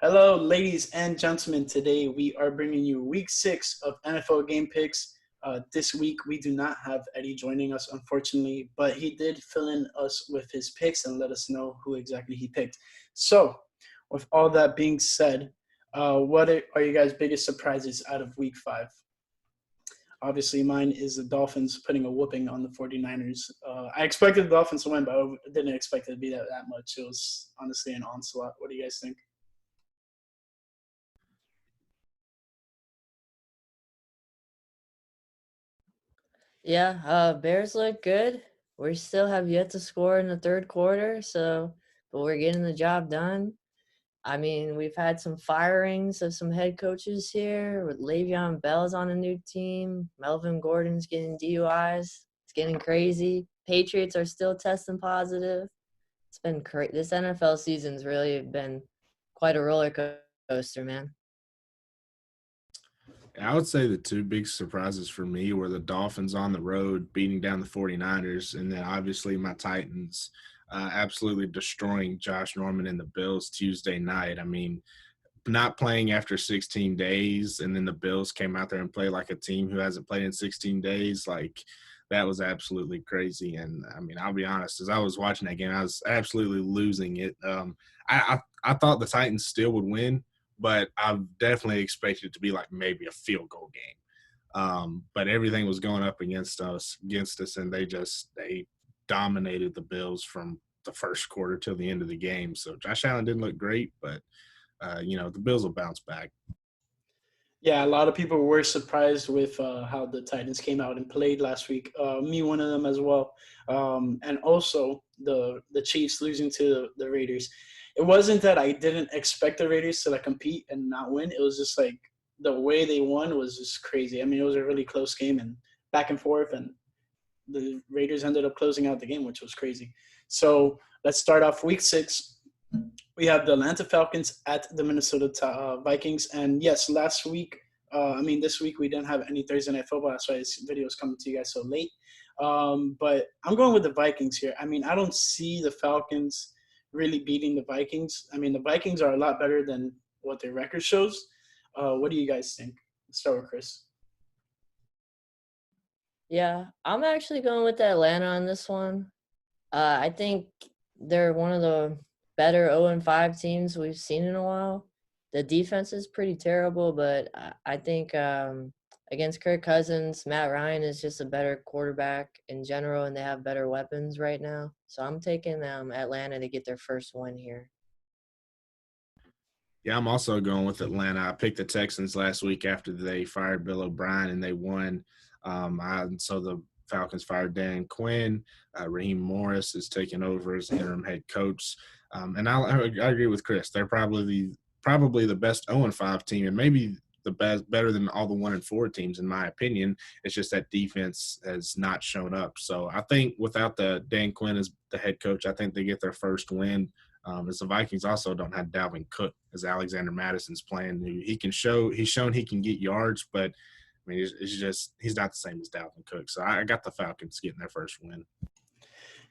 Hello, ladies and gentlemen. Today we are bringing you week 6 of NFL game picks. This week we do not have Eddie joining us, unfortunately, but he did fill in us with his picks and let us know who exactly he picked. So, with all that being said, what are you guys' biggest surprises out of week 5? Obviously, mine is the Dolphins putting a whooping on the 49ers. I expected the Dolphins to win, but I didn't expect it to be that much. It was honestly an onslaught. What do you guys think? Yeah, Bears look good. We still have yet to score in the third quarter, but we're getting the job done. I mean, we've had some firings of some head coaches here. With Le'Veon Bell's on a new team. Melvin Gordon's getting DUIs. It's getting crazy. Patriots are still testing positive. It's been crazy. This NFL season's really been quite a roller coaster, man. I would say the two big surprises for me were the Dolphins on the road beating down the 49ers, and then obviously my Titans absolutely destroying Josh Norman and the Bills Tuesday night. I mean, not playing after 16 days, and then the Bills came out there and played like a team who hasn't played in 16 days. Like, that was absolutely crazy. And I mean, I'll be honest, as I was watching that game, I was absolutely losing it. I thought the Titans still would win, but I definitely expected it to be like maybe a field goal game. But everything was going up against us, and they dominated the Bills from the first quarter till the end of the game. So Josh Allen didn't look great, but the Bills will bounce back. Yeah, a lot of people were surprised with how the Titans came out and played last week. Me, one of them as well. And also the Chiefs losing to the Raiders. It wasn't that I didn't expect the Raiders to like compete and not win. It was just like the way they won was just crazy. I mean, it was a really close game and back and forth, and the Raiders ended up closing out the game, which was crazy. So let's start off week 6. We have the Atlanta Falcons at the Minnesota Vikings. And yes, this week we didn't have any Thursday Night Football. That's why this video is coming to you guys so late. But I'm going with the Vikings here. I mean, I don't see the Falcons really beating the Vikings. I mean, the Vikings are a lot better than what their record shows. What do you guys think? Let's start with Chris. Yeah, I'm actually going with Atlanta on this one. I think they're one of the better 0-5 teams we've seen in a while. The defense is pretty terrible, but I think against Kirk Cousins, Matt Ryan is just a better quarterback in general, and they have better weapons right now. So I'm taking Atlanta to get their first win here. Yeah, I'm also going with Atlanta. I picked the Texans last week after they fired Bill O'Brien and they won. So the Falcons fired Dan Quinn. Raheem Morris is taking over as interim head coach. And I agree with Chris. They're probably the best 0-5 team, and maybe the best, better than all the 1-4 teams in my opinion. It's just that defense has not shown up. So I think without the Dan Quinn as the head coach, I think they get their first win. As the Vikings also don't have Dalvin Cook as Alexander Madison's playing. He's shown he can get yards, but I mean, it's just he's not the same as Dalvin Cook. So I got the Falcons getting their first win.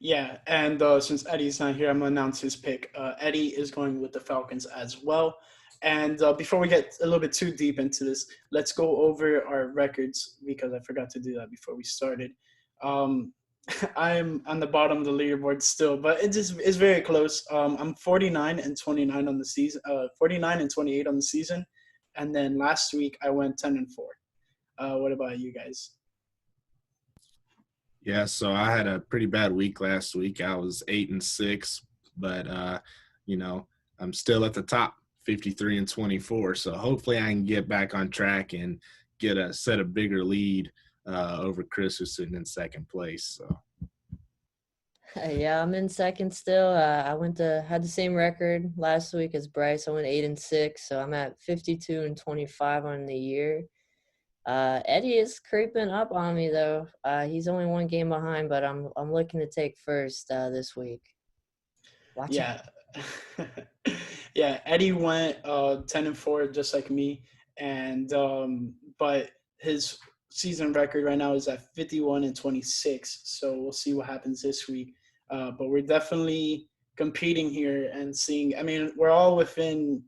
Yeah, and since Eddie's not here, I'm going to announce his pick. Eddie is going with the Falcons as well. And before we get a little bit too deep into this, let's go over our records because I forgot to do that before we started. Um, I'm on the bottom of the leaderboard still, but it's very close. I'm 49 and 29 on the season, 49 and 28 on the season, and then last week I went 10 and 4. What about you guys? Yeah, so I had a pretty bad week last week. I was 8-6, but you know, I'm still at the top, 53 and 24. So hopefully I can get back on track and set a bigger lead over Chris, who's sitting in second place. So Yeah, I'm in second still. Had the same record last week as Bryce. I went 8-6, so I'm at 52 and 25 on the year. Eddie is creeping up on me though. He's only one game behind, but I'm looking to take first this week. Watch out. Yeah. Yeah, Eddie went 10 and 4 just like me, and but his season record right now is at 51 and 26. So we'll see what happens this week. But we're definitely competing here and seeing. I mean, we're all within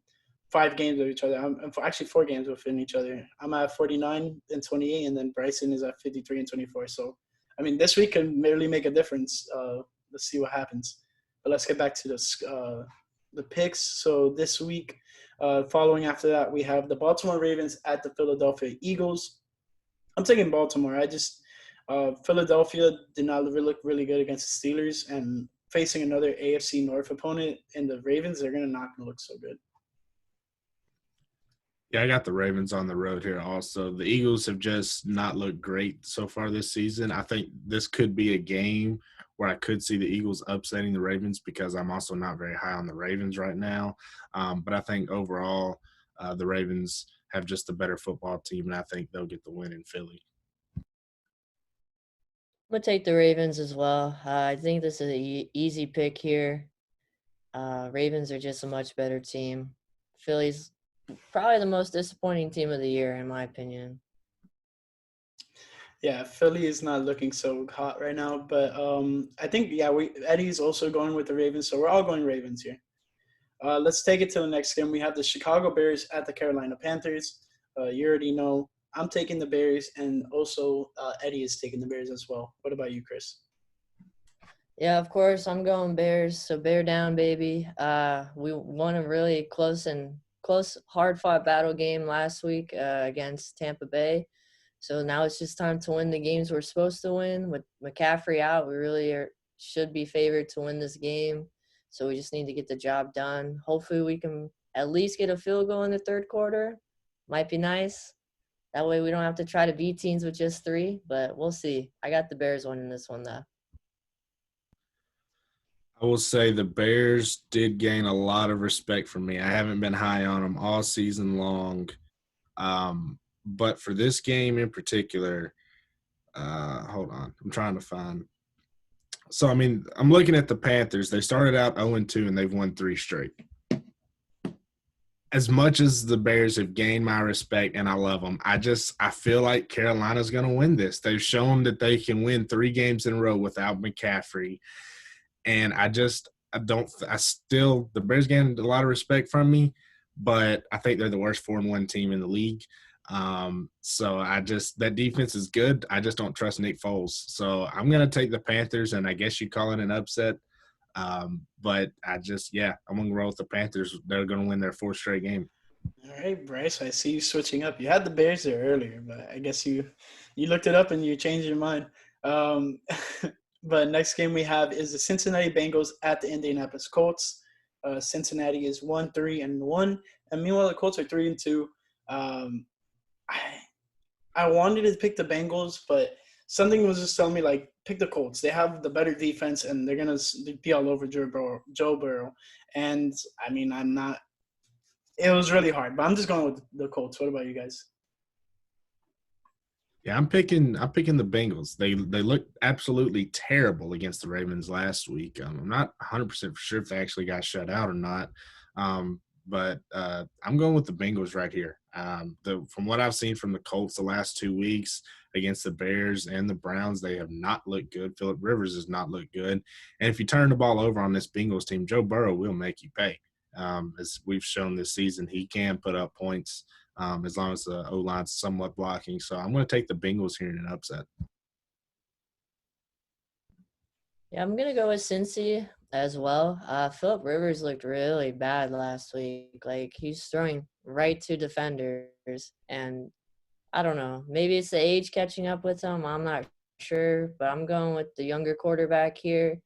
5 games with each other. I'm actually 4 games within each other. I'm at 49 and 28, and then Bryson is at 53 and 24. So, I mean, this week can really make a difference. Let's see what happens. But let's get back to the picks. So this week, following after that, we have the Baltimore Ravens at the Philadelphia Eagles. I'm taking Baltimore. Philadelphia did not look really good against the Steelers, and facing another AFC North opponent in the Ravens, they're not going to look so good. Yeah, I got the Ravens on the road here also. The Eagles have just not looked great so far this season. I think this could be a game where I could see the Eagles upsetting the Ravens because I'm also not very high on the Ravens right now. But I think overall the Ravens have just a better football team, and I think they'll get the win in Philly. I'm going to take the Ravens as well. I think this is an easy pick here. Ravens are just a much better team. Philly's probably the most disappointing team of the year, in my opinion. Yeah, Philly is not looking so hot right now, but I think Eddie's also going with the Ravens, so we're all going Ravens here. Let's take it to the next game. We have the Chicago Bears at the Carolina Panthers. You already know I'm taking the Bears, and also Eddie is taking the Bears as well. What about you, Chris? Yeah, of course, I'm going Bears. So bear down, baby. We won a really close, hard-fought battle game last week against Tampa Bay. So now it's just time to win the games we're supposed to win. With McCaffrey out, we really should be favored to win this game. So we just need to get the job done. Hopefully we can at least get a field goal in the third quarter. Might be nice. That way we don't have to try to beat teams with just 3, but we'll see. I got the Bears winning this one, though. I will say the Bears did gain a lot of respect from me. I haven't been high on them all season long. But for this game in particular, hold on. I'm trying to find. So, I mean, I'm looking at the Panthers. They started out 0-2, and they've won 3 straight. As much as the Bears have gained my respect and I love them, I feel like Carolina's going to win this. They've shown that they can win 3 games in a row without McCaffrey. And the Bears gained a lot of respect from me, but I think they're the worst 4-1 team in the league. So that defense is good. I just don't trust Nick Foles. So I'm going to take the Panthers, and I guess you call it an upset. But I'm going to roll with the Panthers. They're going to win their 4th straight game. All right, Bryce, I see you switching up. You had the Bears there earlier, but I guess you looked it up and you changed your mind. But next game we have is the Cincinnati Bengals at the Indianapolis Colts. Cincinnati is 1-3-1, and meanwhile the Colts are 3-2. I wanted to pick the Bengals, but something was just telling me, like, pick the Colts. They have the better defense, and they're going to be all over Joe Burrow. And, I mean, it was really hard, but I'm just going with the Colts. What about you guys? Yeah, I'm picking the Bengals. They looked absolutely terrible against the Ravens last week. I'm not 100% for sure if they actually got shut out or not. But I'm going with the Bengals right here. From what I've seen from the Colts the last 2 weeks against the Bears and the Browns, they have not looked good. Phillip Rivers has not looked good. And if you turn the ball over on this Bengals team, Joe Burrow will make you pay. As we've shown this season, he can put up points as long as the O-line's somewhat blocking. So I'm going to take the Bengals here in an upset. Yeah, I'm going to go with Cincy as well. Phillip Rivers looked really bad last week. Like, he's throwing right to defenders. And I don't know. Maybe it's the age catching up with him. I'm not sure. But I'm going with the younger quarterback here.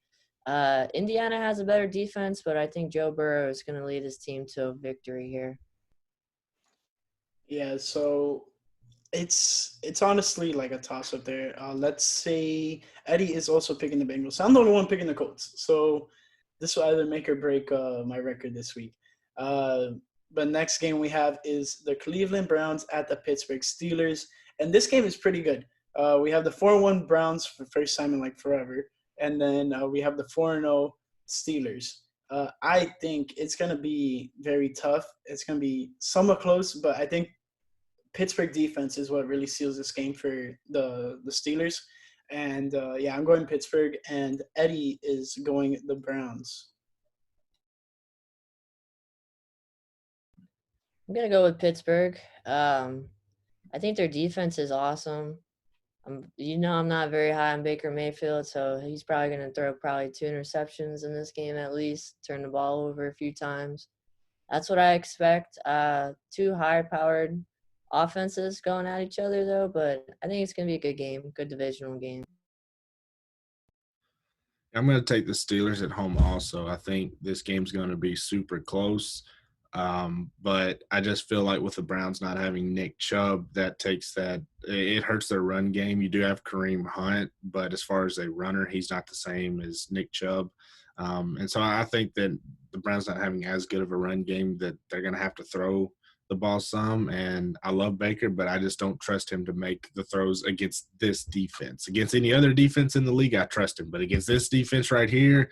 Indiana has a better defense, but I think Joe Burrow is going to lead his team to a victory here. Yeah, so it's honestly like a toss-up there. Let's say Eddie is also picking the Bengals. I'm the only one picking the Colts. So this will either make or break my record this week. But next game we have is the Cleveland Browns at the Pittsburgh Steelers. And this game is pretty good. We have the 4-1 Browns for the first time in like forever. And then we have the 4-0 Steelers. I think it's going to be very tough. It's going to be somewhat close, but I think Pittsburgh defense is what really seals this game for the Steelers. And, I'm going Pittsburgh, and Eddie is going the Browns. I'm gonna go with Pittsburgh. I think their defense is awesome. I'm not very high on Baker Mayfield, so he's probably gonna throw probably 2 interceptions in this game at least, turn the ball over a few times. That's what I expect. Two high-powered offenses going at each other, though, but I think it's going to be a good game, good divisional game. I'm going to take the Steelers at home also. I think this game's going to be super close. But I just feel like with the Browns not having Nick Chubb, it hurts their run game. You do have Kareem Hunt, but as far as a runner, he's not the same as Nick Chubb. And so I think that the Browns not having as good of a run game that they're going to have to throw the ball some. And I love Baker, but I just don't trust him to make the throws against this defense. Against any other defense in the league, I trust him. But against this defense right here,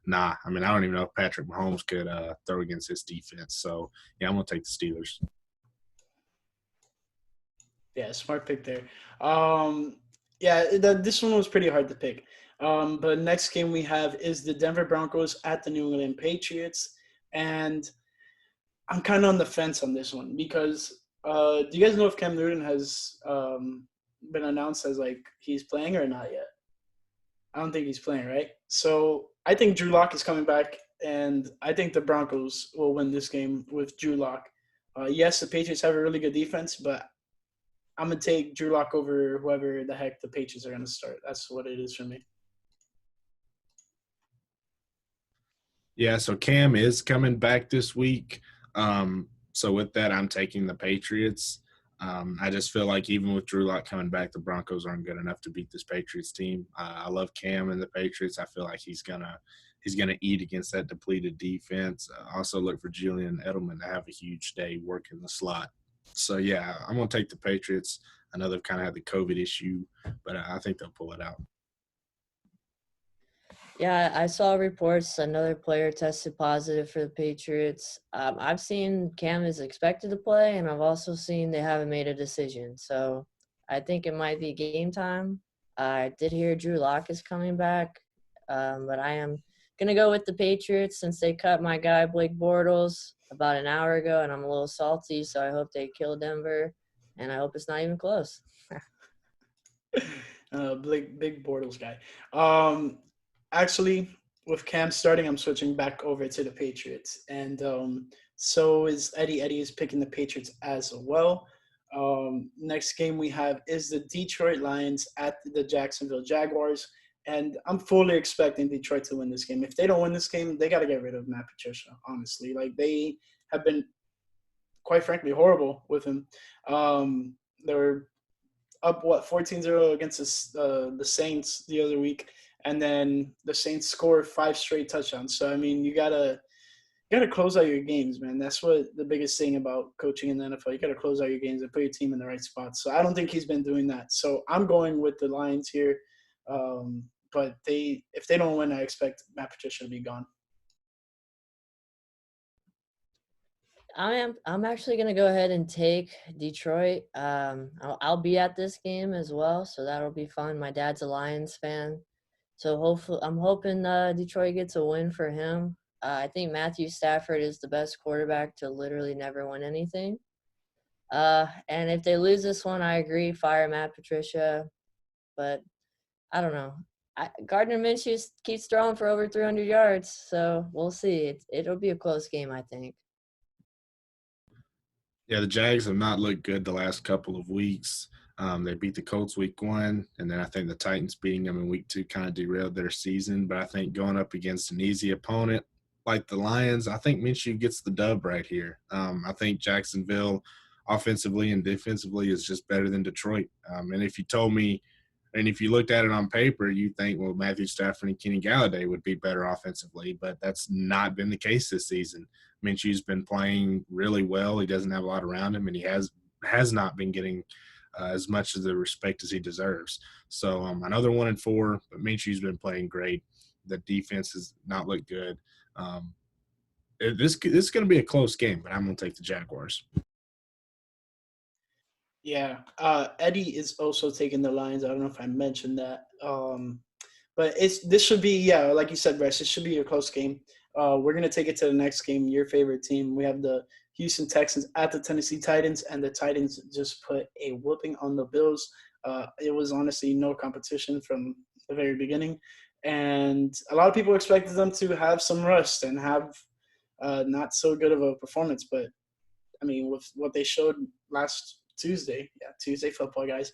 nah. I mean, I don't even know if Patrick Mahomes could throw against this defense. So, yeah, I'm going to take the Steelers. Yeah, smart pick there. This one was pretty hard to pick. But next game we have is the Denver Broncos at the New England Patriots. And I'm kind of on the fence on this one because do you guys know if Cam Newton has been announced as, like, he's playing or not yet? I don't think he's playing, right? So I think Drew Lock is coming back, and I think the Broncos will win this game with Drew Lock. Yes, the Patriots have a really good defense, but I'm going to take Drew Lock over whoever the heck the Patriots are going to start. That's what it is for me. Yeah, so Cam is coming back this week. So with that, I'm taking the Patriots. I just feel like even with Drew Lock coming back, the Broncos aren't good enough to beat this Patriots team. I love Cam and the Patriots. I feel like he's gonna eat against that depleted defense. Also look for Julian Edelman to have a huge day working the slot. So yeah, I'm gonna take the Patriots. I know they've kind of had the COVID issue, but I think they'll pull it out. Yeah, I saw reports another player tested positive for the Patriots. I've seen Cam is expected to play, and I've also seen they haven't made a decision. So I think it might be game time. I did hear Drew Lock is coming back, but I am going to go with the Patriots since they cut my guy Blake Bortles about an hour ago, and I'm a little salty, so I hope they kill Denver, and I hope it's not even close. Big Bortles guy. Actually, with Cam starting, I'm switching back over to the Patriots. And so is Eddie. Eddie is picking the Patriots as well. Next game we have is the Detroit Lions at the Jacksonville Jaguars. And I'm fully expecting Detroit to win this game. If they don't win this game, they got to get rid of Matt Patricia, honestly. Like, they have been, quite frankly, horrible with him. They were up, 14-0 against the Saints the other week. And then the Saints scored 5 straight touchdowns. So, I mean, you gotta close out your games, man. That's what the biggest thing about coaching in the NFL. You gotta close out your games and put your team in the right spot. So I don't think he's been doing that. So I'm going with the Lions here. But if they don't win, I expect Matt Patricia to be gone. I'm actually gonna go ahead and take Detroit. I'll be at this game as well, so that'll be fun. My dad's a Lions fan. So I'm hoping Detroit gets a win for him. I think Matthew Stafford is the best quarterback to literally never win anything. And if they lose this one, I agree, fire Matt Patricia. But I don't know. Gardner Minshew keeps throwing for over 300 yards, so we'll see. It'll be a close game, I think. Yeah, the Jags have not looked good the last couple of weeks. They beat the Colts week 1, and then I think the Titans beating them in week 2 kind of derailed their season. But I think going up against an easy opponent like the Lions, I think Minshew gets the dub right here. I think Jacksonville offensively and defensively is just better than Detroit. And if you told me – and if you looked at it on paper, you think, well, Matthew Stafford and Kenny Galladay would be better offensively, but that's not been the case this season. Minshew's been playing really well. He doesn't have a lot around him, and he has not been getting as much of the respect as he deserves. So I know they're 1-4, but Minshew's been playing great. The defense has not looked good. This is going to be a close game, but I'm going to take the Jaguars. Yeah, Eddie is also taking the Lions. I don't know if I mentioned that, but this should be, like you said, Bryce. It should be a close game. We're gonna take it to the next game. Your favorite team. We have the Houston Texans at the Tennessee Titans, and the Titans just put a whooping on the Bills. It was honestly no competition from the very beginning, and a lot of people expected them to have some rust and have not so good of a performance. But I mean, with what they showed last Tuesday, Tuesday football guys,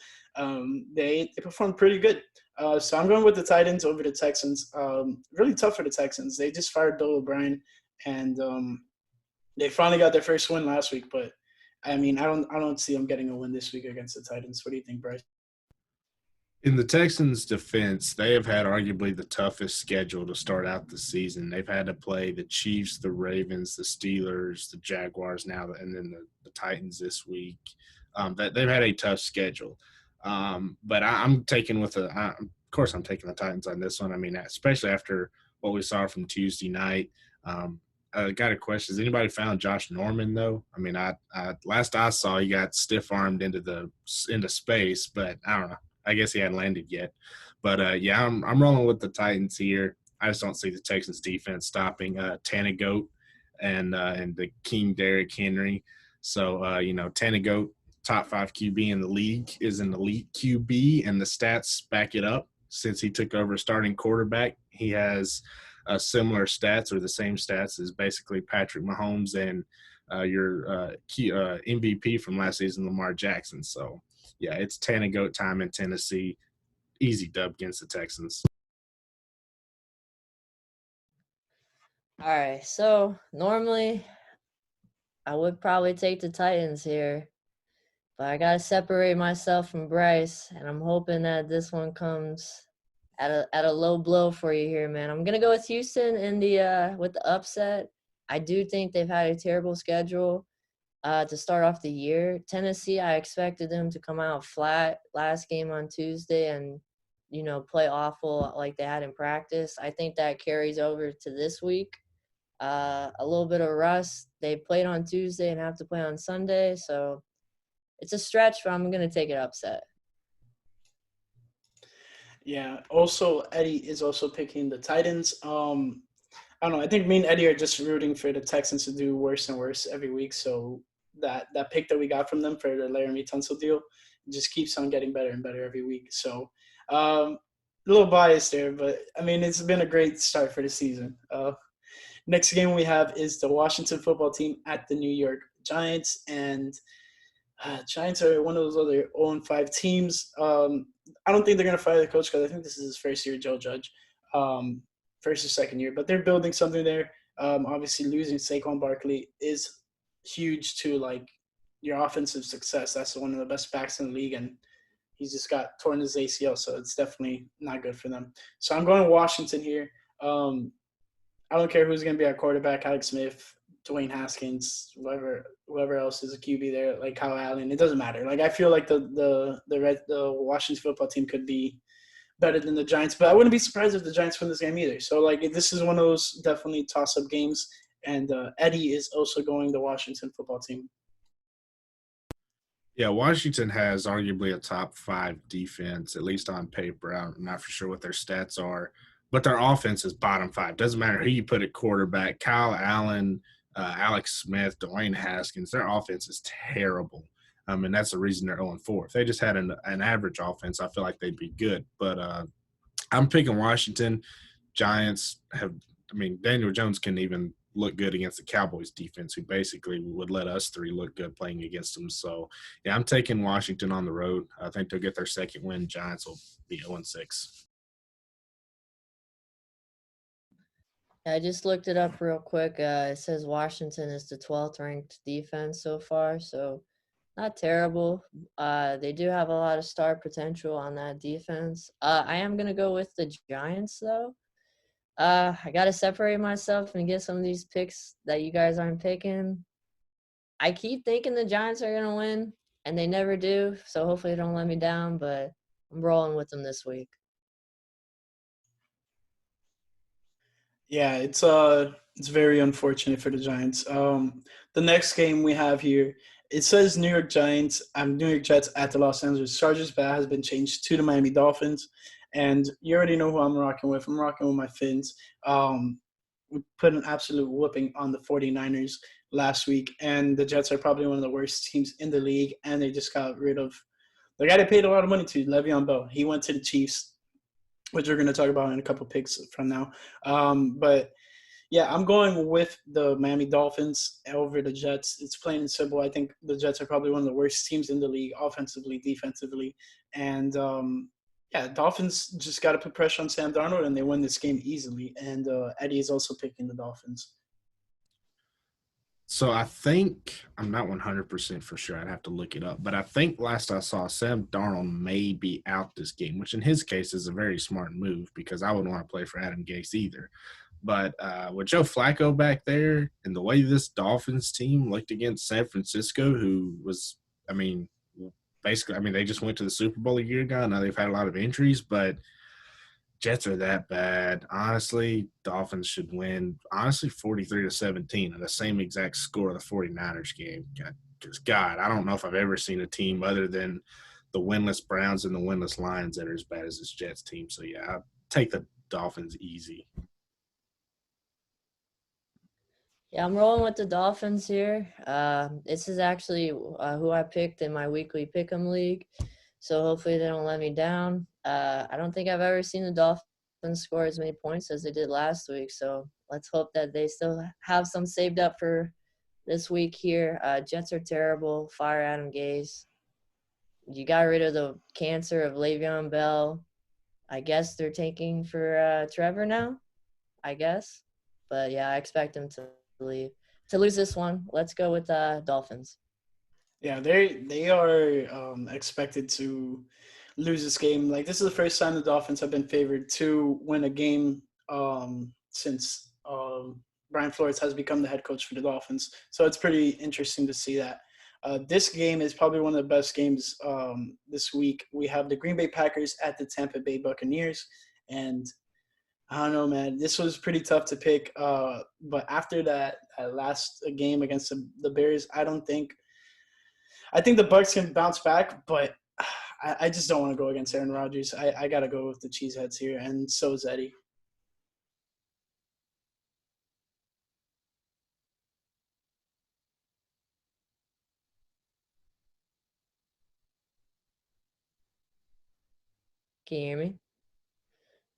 they performed pretty good. So I'm going with the Titans over the Texans. Really tough for the Texans. They just fired Bill O'Brien, and they finally got their first win last week. But I mean, I don't see them getting a win this week against the Titans. What do you think, Bryce? In the Texans' defense, they have had arguably the toughest schedule to start out the season. They've had to play the Chiefs, the Ravens, the Steelers, the Jaguars now, and then the Titans this week. They've had a tough schedule. But I'm taking of course, I'm taking the Titans on this one. I mean, especially after what we saw from Tuesday night. I got a question. Has anybody found Josh Norman though? I mean, last I saw, he got stiff-armed into space, but I don't know. I guess he hadn't landed yet. But, I'm rolling with the Titans here. I just don't see the Texans defense stopping Tannegoat and the King Derrick Henry. So, Tannegoat, top 5 QB in the league, is an elite QB, and the stats back it up. Since he took over starting quarterback, he has similar stats or the same stats as basically Patrick Mahomes and your MVP from last season, Lamar Jackson. So, yeah, it's Tannegoat time in Tennessee. Easy dub against the Texans. All right, so normally I would probably take the Titans here, but I got to separate myself from Bryce, and I'm hoping that this one comes at a low blow for you here, man. I'm going to go with Houston with the upset. I do think they've had a terrible schedule to start off the year. Tennessee, I expected them to come out flat last game on Tuesday and, play awful like they had in practice. I think that carries over to this week. A little bit of rust. They played on Tuesday and have to play on Sunday, so it's a stretch, but I'm going to take it upset. Yeah. Also, Eddie is also picking the Titans. I don't know. I think me and Eddie are just rooting for the Texans to do worse and worse every week. So that pick that we got from them for the Laramie Tunsil deal just keeps on getting better and better every week. So a little biased there, but I mean, it's been a great start for the season. Next game we have is the Washington football team at the New York Giants, and Giants are one of those other 0-5 teams. I don't think they're going to fire the coach because I think this is his first year, Joe Judge, first or second year. But they're building something there. Obviously, losing Saquon Barkley is huge to, like, your offensive success. That's one of the best backs in the league, and he's just got torn his ACL, so it's definitely not good for them. So I'm going to Washington here. I don't care who's going to be our quarterback, Alex Smith, Dwayne Haskins, whoever else is a QB there, like Kyle Allen. It doesn't matter. Like, I feel like the Washington football team could be better than the Giants, but I wouldn't be surprised if the Giants win this game either. So, like, this is one of those definitely toss-up games, and Eddie is also going the Washington football team. Yeah, Washington has arguably a top 5 defense, at least on paper. I'm not for sure what their stats are, but their offense is bottom 5. Doesn't matter who you put at quarterback. Kyle Allen, Alex Smith, Dwayne Haskins, their offense is terrible. And that's the reason they're 0-4. If they just had an average offense, I feel like they'd be good. But I'm picking Washington. Giants Daniel Jones can even look good against the Cowboys defense, who basically would let us 3 look good playing against them. So, yeah, I'm taking Washington on the road. I think they'll get their second win. Giants will be 0-6. I just looked it up real quick. It says Washington is the 12th ranked defense so far, so not terrible. They do have a lot of star potential on that defense. I am going to go with the Giants, though. I got to separate myself and get some of these picks that you guys aren't picking. I keep thinking the Giants are going to win, and they never do, so hopefully they don't let me down, but I'm rolling with them this week. Yeah, it's very unfortunate for the Giants. The next game we have here, it says New York Jets at the Los Angeles Chargers, but that has been changed to the Miami Dolphins. And you already know who I'm rocking with. I'm rocking with my Fins. We put an absolute whooping on the 49ers last week, and the Jets are probably one of the worst teams in the league, and they just got rid of the guy they paid a lot of money to, Le'Veon Bell. He went to the Chiefs, which we're going to talk about in a couple picks from now. But yeah, I'm going with the Miami Dolphins over the Jets. It's plain and simple. I think the Jets are probably one of the worst teams in the league, offensively, defensively. And yeah, Dolphins just got to put pressure on Sam Darnold, and they win this game easily. And Eddie is also picking the Dolphins. So I think I'm not 100% for sure. I'd have to look it up, but I think last I saw, Sam Darnold may be out this game, which in his case is a very smart move because I wouldn't want to play for Adam Gase either. But with Joe Flacco back there and the way this Dolphins team looked against San Francisco, who was, basically, they just went to the Super Bowl a year ago. Now they've had a lot of injuries, but Jets are that bad. Honestly, Dolphins should win, 43-17, the same exact score of the 49ers game. God, I don't know if I've ever seen a team other than the winless Browns and the winless Lions that are as bad as this Jets team. So, yeah, I'll take the Dolphins easy. Yeah, I'm rolling with the Dolphins here. This is actually who I picked in my weekly pick'em league, so hopefully they don't let me down. I don't think I've ever seen the Dolphins score as many points as they did last week, so let's hope that they still have some saved up for this week here. Jets are terrible. Fire Adam Gase. You got rid of the cancer of Le'Veon Bell. I guess they're tanking for Trevor now, I guess. But, yeah, I expect him to lose this one. Let's go with Dolphins. Yeah, they are expected to lose this game. Like, this is the first time the Dolphins have been favored to win a game since Brian Flores has become the head coach for the Dolphins. So it's pretty interesting to see that. This game is probably one of the best games this week. We have the Green Bay Packers at the Tampa Bay Buccaneers, and I don't know, man. This was pretty tough to pick. But after that last game against the Bears, I think the Bucs can bounce back, but I just don't want to go against Aaron Rodgers. I got to go with the Cheeseheads here, and so is Eddie. Can you hear me?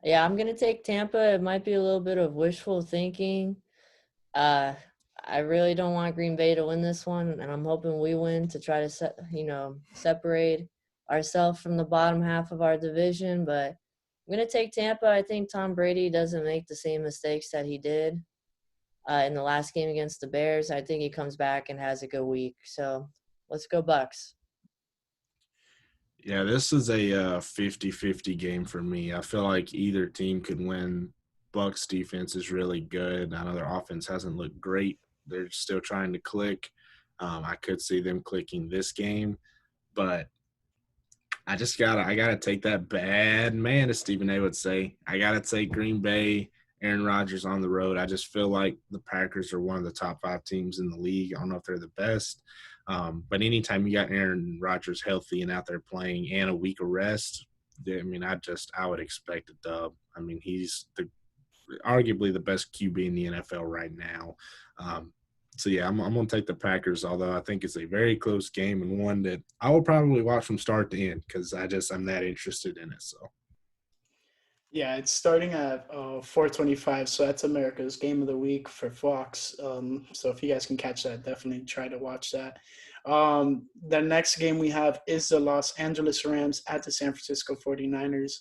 Yeah, I'm going to take Tampa. It might be a little bit of wishful thinking. I really don't want Green Bay to win this one, and I'm hoping we win to try to separate ourselves from the bottom half of our division. But I'm going to take Tampa. I think Tom Brady doesn't make the same mistakes that he did in the last game against the Bears. I think he comes back and has a good week. So let's go Bucs. Yeah, this is a 50-50 game for me. I feel like either team could win. Bucs defense is really good. I know their offense hasn't looked great. They're still trying to click. I could see them clicking this game, but I gotta take that bad man, as Stephen A would say. I gotta take Green Bay, Aaron Rodgers on the road. I just feel like the Packers are one of the top 5 teams in the league. I don't know if they're the best. But anytime you got Aaron Rodgers healthy and out there playing and a week of rest, I would expect a dub. He's arguably the best QB in the NFL right now. So, yeah, I'm going to take the Packers, although I think it's a very close game and one that I will probably watch from start to end because I'm that interested in it. So. Yeah, it's starting at 4:25, so that's America's Game of the Week for Fox. So if you guys can catch that, definitely try to watch that. The next game we have is the Los Angeles Rams at the San Francisco 49ers.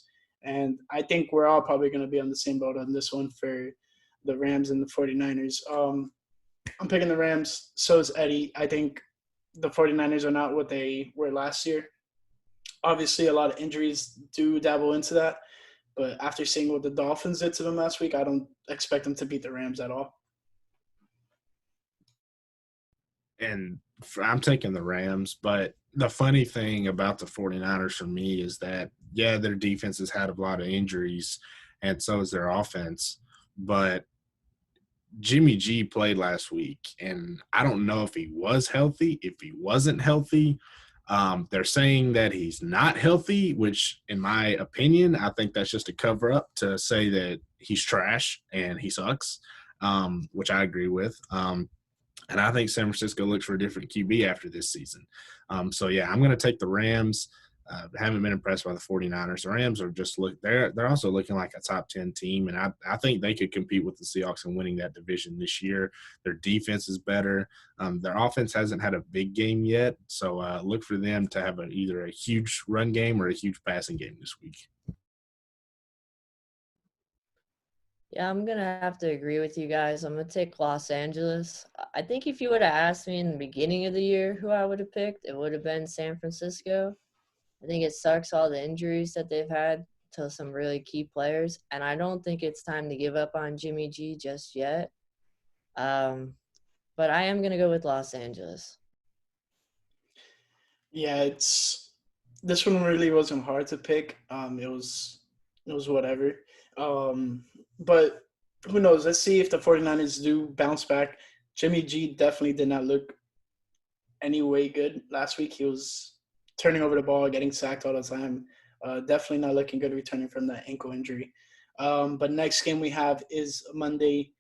And I think we're all probably going to be on the same boat on this one for the Rams and the 49ers. I'm picking the Rams. So is Eddie. I think the 49ers are not what they were last year. Obviously, a lot of injuries do dabble into that. But after seeing what the Dolphins did to them last week, I don't expect them to beat the Rams at all. And I'm taking the Rams. But the funny thing about the 49ers for me is that, yeah, their defense has had a lot of injuries, and so has their offense. But Jimmy G played last week, and I don't know if he was healthy, if he wasn't healthy. They're saying that he's not healthy, which in my opinion, I think that's just a cover up to say that he's trash and he sucks, which I agree with. And I think San Francisco looks for a different QB after this season. So, yeah, I'm going to take the Rams. Haven't been impressed by the 49ers. The Rams are just they're also looking like a top 10 team, and I think they could compete with the Seahawks in winning that division this year. Their defense is better. Their offense hasn't had a big game yet, so look for them to have either a huge run game or a huge passing game this week. Yeah, I'm going to have to agree with you guys. I'm going to take Los Angeles. I think if you would have asked me in the beginning of the year who I would have picked, it would have been San Francisco. I think it sucks all the injuries that they've had to some really key players, and I don't think it's time to give up on Jimmy G just yet. But I am going to go with Los Angeles. Yeah, this one really wasn't hard to pick. It was whatever. But who knows? Let's see if the 49ers do bounce back. Jimmy G definitely did not look any way good last week. He was turning over the ball, getting sacked all the time. Definitely not looking good returning from that ankle injury. But next game we have is Monday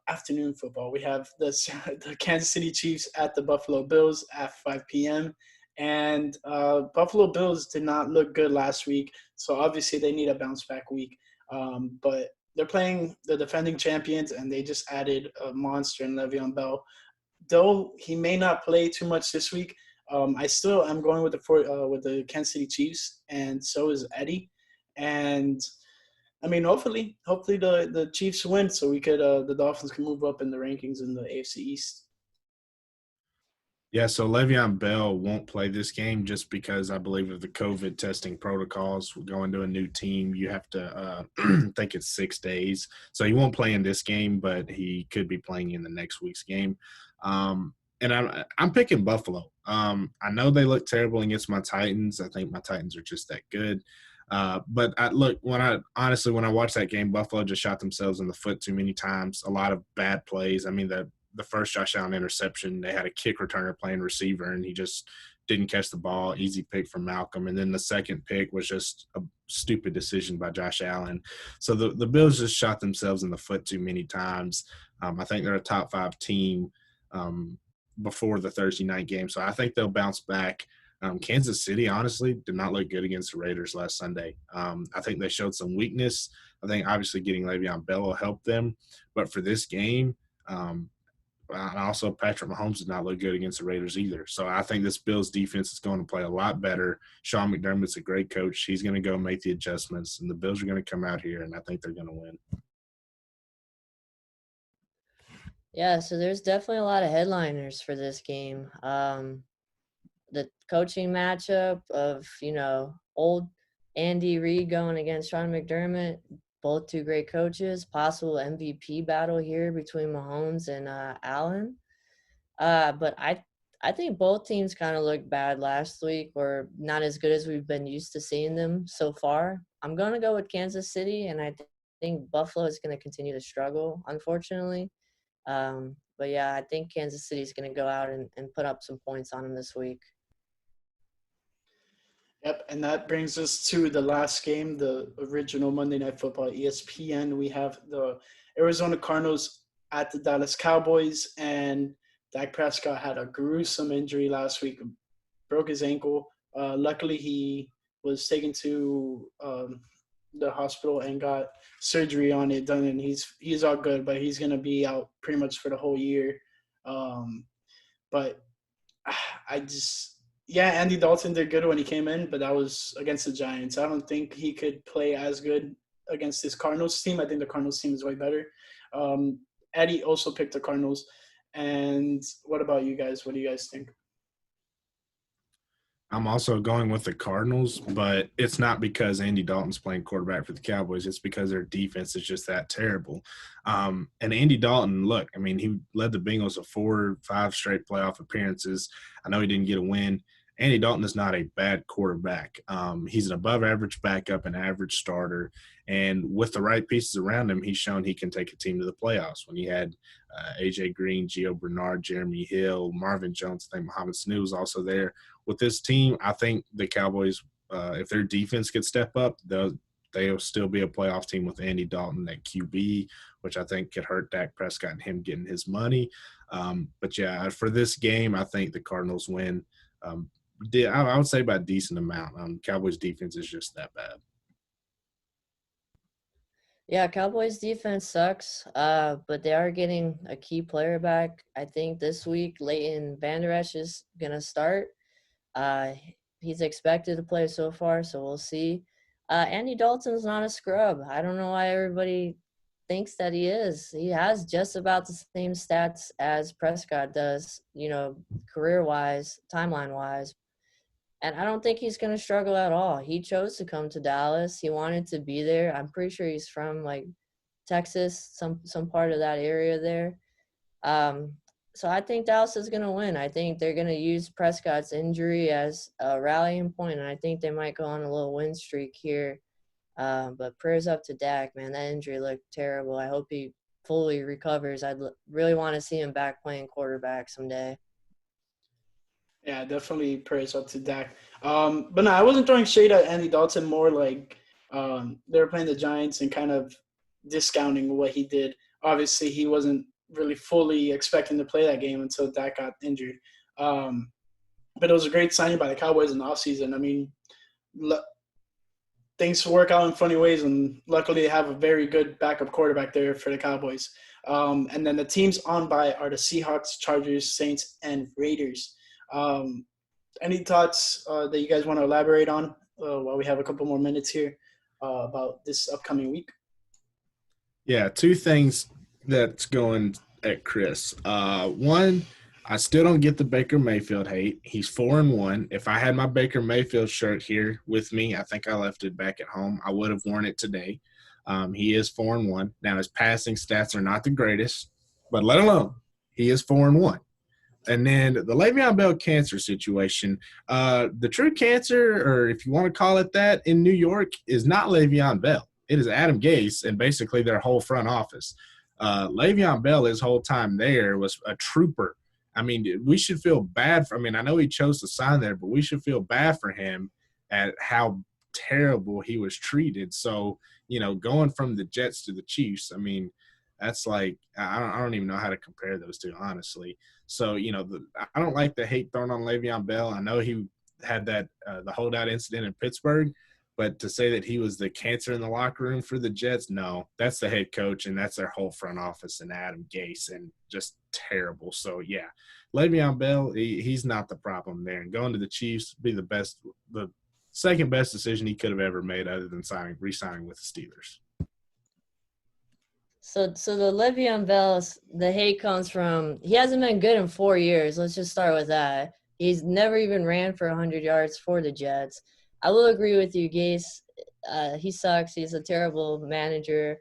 afternoon football. We have the Kansas City Chiefs at the Buffalo Bills at 5 p.m. And Buffalo Bills did not look good last week, so obviously they need a bounce-back week. But they're playing the defending champions, and they just added a monster in Le'Veon Bell. Though he may not play too much this week, I still am going with the Kansas City Chiefs, and so is Eddie. And I mean, hopefully the Chiefs win, so the Dolphins can move up in the rankings in the AFC East. Yeah, so Le'Veon Bell won't play this game just because I believe of the COVID testing protocols. Going to a new team, you have to I think it's 6 days. So he won't play in this game, but he could be playing in the next week's game. And I'm picking Buffalo. I know they look terrible against my Titans. I think my Titans are just that good. But when I watched that game, Buffalo just shot themselves in the foot too many times. A lot of bad plays. I mean, the first Josh Allen interception, they had a kick returner playing receiver, and he just didn't catch the ball. Easy pick from Malcolm. And then the second pick was just a stupid decision by Josh Allen. So the Bills just shot themselves in the foot too many times. I think they're a top 5 team before the Thursday night game. So I think they'll bounce back. Kansas City, honestly, did not look good against the Raiders last Sunday. I think they showed some weakness. I think obviously getting Le'Veon Bell will help them. But for this game, and also Patrick Mahomes did not look good against the Raiders either. So I think this Bills defense is going to play a lot better. Sean McDermott's a great coach. He's going to go make the adjustments, and the Bills are going to come out here, and I think they're going to win. Yeah, so there's definitely a lot of headliners for this game. The coaching matchup of, old Andy Reid going against Sean McDermott, both two great coaches, possible MVP battle here between Mahomes and Allen. But I think both teams kind of looked bad last week, or not as good as we've been used to seeing them so far. I'm going to go with Kansas City, and I think Buffalo is going to continue to struggle, unfortunately. But yeah, I think Kansas City is going to go out and put up some points on them this week. Yep, and that brings us to the last game, the original Monday Night Football, ESPN. We have the Arizona Cardinals at the Dallas Cowboys, and Dak Prescott had a gruesome injury last week, broke his ankle. Luckily, he was taken to the hospital and got surgery on it done, and he's all good, but he's going to be out pretty much for the whole year. But Andy Dalton did good when he came in, but that was against the Giants. I don't think he could play as good against this Cardinals team. I think the Cardinals team is way better. Eddie also picked the Cardinals. And what about you guys? What do you guys think? I'm also going with the Cardinals, but it's not because Andy Dalton's playing quarterback for the Cowboys. It's because their defense is just that terrible. And Andy Dalton, look, I mean, he led the Bengals to 4 or 5 straight playoff appearances. I know he didn't get a win. Andy Dalton is not a bad quarterback. He's an above-average backup, an average starter. And with the right pieces around him, he's shown he can take a team to the playoffs. When he had A.J. Green, Gio Bernard, Jeremy Hill, Marvin Jones, I think Mohamed Sanu was also there. With this team, I think the Cowboys, if their defense could step up, they'll still be a playoff team with Andy Dalton at QB. which I think could hurt Dak Prescott and him getting his money. But yeah, for this game, I think the Cardinals win. I would say by a decent amount. Cowboys defense is just that bad. Yeah, Cowboys defense sucks, but they are getting a key player back. I think this week, Leighton Vander Esch is going to start. He's expected to play so far, so we'll see. Andy Dalton's not a scrub. I don't know why everybody thinks that he is. He has just about the same stats as Prescott does, career-wise, timeline-wise. And I don't think he's going to struggle at all. He chose to come to Dallas. He wanted to be there. I'm pretty sure he's from, Texas, some part of that area there. So I think Dallas is going to win. I think they're going to use Prescott's injury as a rallying point, and I think they might go on a little win streak here. But prayers up to Dak, man. That injury looked terrible. I hope he fully recovers. I'd really want to see him back playing quarterback someday. Yeah, definitely prayers up to Dak. But no, I wasn't throwing shade at Andy Dalton, more like they were playing the Giants and kind of discounting what he did. Obviously, he wasn't really fully expecting to play that game until Dak got injured. But it was a great signing by the Cowboys in the offseason. I mean, things work out in funny ways, and luckily they have a very good backup quarterback there for the Cowboys. And then the teams on bye are the Seahawks, Chargers, Saints, and Raiders. Any thoughts that you guys want to elaborate on while we have a couple more minutes here about this upcoming week? Yeah, two things that's going at Chris. One, I still don't get the Baker Mayfield hate. He's 4-1. If I had my Baker Mayfield shirt here with me, I think I left it back at home. I would have worn it today. He is 4-1. Now, his passing stats are not the greatest, but let alone, he is 4-1. And then the Le'Veon Bell cancer situation, the true cancer, or if you want to call it that, in New York is not Le'Veon Bell. It is Adam Gase and basically their whole front office. Le'Veon Bell, his whole time there, was a trooper. I mean, we should feel bad for – I know he chose to sign there, but we should feel bad for him at how terrible he was treated. So, going from the Jets to the Chiefs, that's like I don't even know how to compare those two, honestly. So, I don't like the hate thrown on Le'Veon Bell. I know he had that the holdout incident in Pittsburgh, but to say that he was the cancer in the locker room for the Jets, no. That's the head coach, and that's their whole front office and Adam Gase, and just terrible. So, yeah, Le'Veon Bell, he's not the problem there. And going to the Chiefs would be the second best decision he could have ever made other than re-signing with the Steelers. So the Le'Veon Bell, the hate comes from he hasn't been good in 4 years. Let's just start with that. He's never even ran for 100 yards for the Jets. I will agree with you, Gase. He sucks. He's a terrible manager.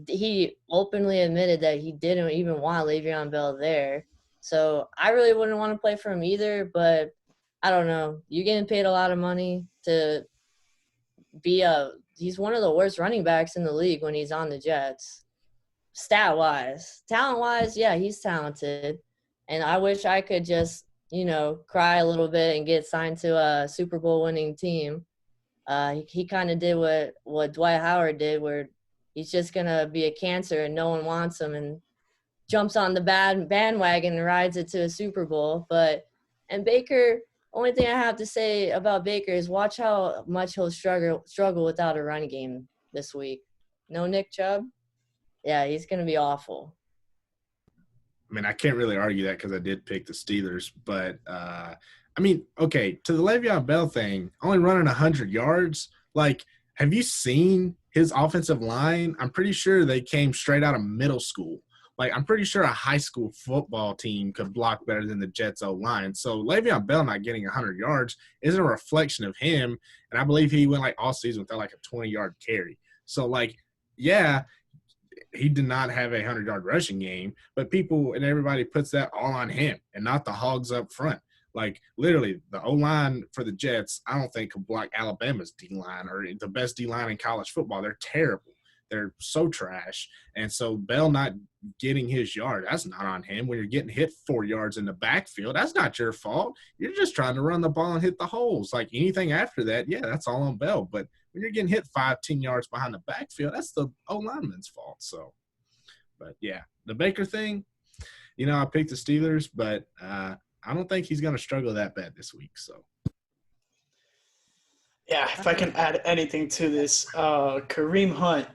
He openly admitted that he didn't even want Le'Veon Bell there. So I really wouldn't want to play for him either, but I don't know. You're getting paid a lot of money to be he's one of the worst running backs in the league when he's on the Jets. Stat-wise. Talent-wise, yeah, he's talented. And I wish I could just, cry a little bit and get signed to a Super Bowl winning team. He kind of did what Dwight Howard did, where he's just going to be a cancer and no one wants him and jumps on the bandwagon and rides it to a Super Bowl. And Baker, only thing I have to say about Baker is watch how much he'll struggle without a run game this week. No Nick Chubb? Yeah, he's going to be awful. I can't really argue that because I did pick the Steelers. But, okay, to the Le'Veon Bell thing, only running 100 yards, have you seen his offensive line? I'm pretty sure they came straight out of middle school. I'm pretty sure a high school football team could block better than the Jets' O-line. So Le'Veon Bell not getting 100 yards isn't a reflection of him. And I believe he went, all season without, a 20-yard carry. So, yeah – he did not have a 100-yard rushing game, but people and everybody puts that all on him and not the Hogs up front. Literally, the O-line for the Jets, I don't think could block Alabama's D-line or the best D-line in college football. They're terrible. They're so trash. And so Bell not getting his yard, that's not on him. When you're getting hit 4 yards in the backfield, that's not your fault. You're just trying to run the ball and hit the holes. Anything after that, yeah, that's all on Bell. But when you're getting hit 5-10 yards behind the backfield, that's the O-lineman's fault. So, But, yeah, the Baker thing, I picked the Steelers, but I don't think he's going to struggle that bad this week. So, yeah, if I can add anything to this, Kareem Hunt.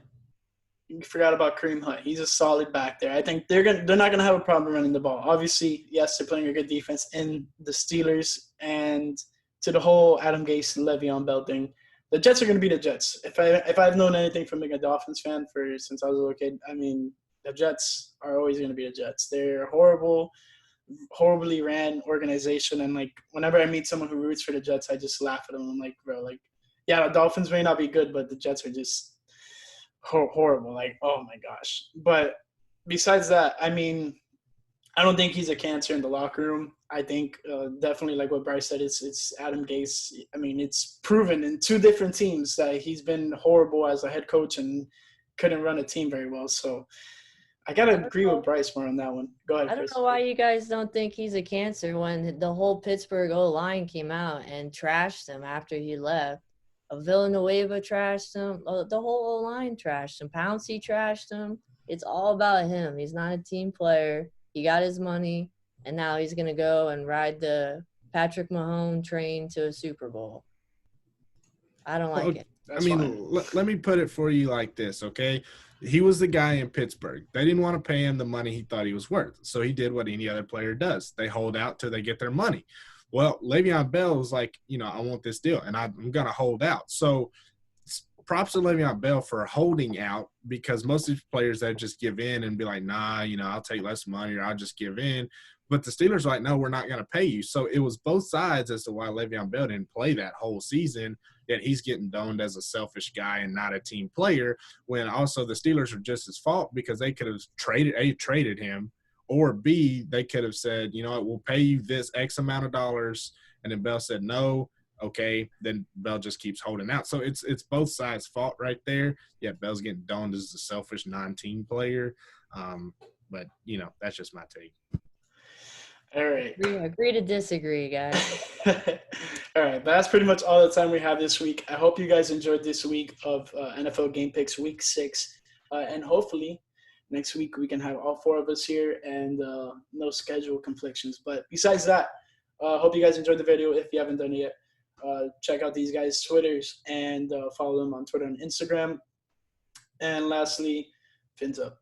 You forgot about Kareem Hunt. He's a solid back there. I think they're not gonna have a problem running the ball. Obviously, yes, they're playing a good defense in the Steelers, and to the whole Adam Gase Le'Veon Bell thing, the Jets are gonna be the Jets. If I've known anything from being a Dolphins fan since I was a little kid, I mean the Jets are always gonna be the Jets. They're horribly ran organization, and like whenever I meet someone who roots for the Jets, I just laugh at them. I'm like, bro, like, yeah, the Dolphins may not be good, but the Jets are just horrible. Like, oh my gosh. But besides that, I mean, I don't think he's a cancer in the locker room. I think definitely, like what Bryce said, it's Adam Gase. I mean, it's proven in 2 different teams that he's been horrible as a head coach and couldn't run a team very well. So I gotta agree with Bryce more on that one. Go ahead, I don't Chris. know why you guys don't think he's a cancer when the whole Pittsburgh O-line came out and trashed him after he left. Villanueva trashed him. The whole O-line trashed him. Pouncey trashed him. It's all about him. He's not a team player. He got his money, and now he's going to go and ride the Patrick Mahomes train to a Super Bowl. I don't like it. That's let me put it for you like this, okay? He was the guy in Pittsburgh. They didn't want to pay him the money he thought he was worth, so he did what any other player does. They hold out till they get their money. Well, Le'Veon Bell was like, I want this deal, and I'm going to hold out. So props to Le'Veon Bell for holding out, because most of these players, they just give in and be like, nah, I'll take less money or I'll just give in. But the Steelers are like, no, we're not going to pay you. So it was both sides as to why Le'Veon Bell didn't play that whole season, yet he's getting domed as a selfish guy and not a team player, when also the Steelers are just his fault, because they could have traded him. Or B, they could have said, you know what, we'll pay you this X amount of dollars. And then Bell said no. Okay, then Bell just keeps holding out. So it's both sides' fault right there. Yeah, Bell's getting domed as a selfish non-team player. But, that's just my take. All right. Agree to disagree, guys. All right. That's pretty much all the time we have this week. I hope you guys enjoyed this week of NFL Game Picks Week 6. And hopefully – next week we can have all 4 of us here and no schedule conflictions. But besides that, hope you guys enjoyed the video. If you haven't done it yet, check out these guys' Twitters and follow them on Twitter and Instagram. And lastly, fins up.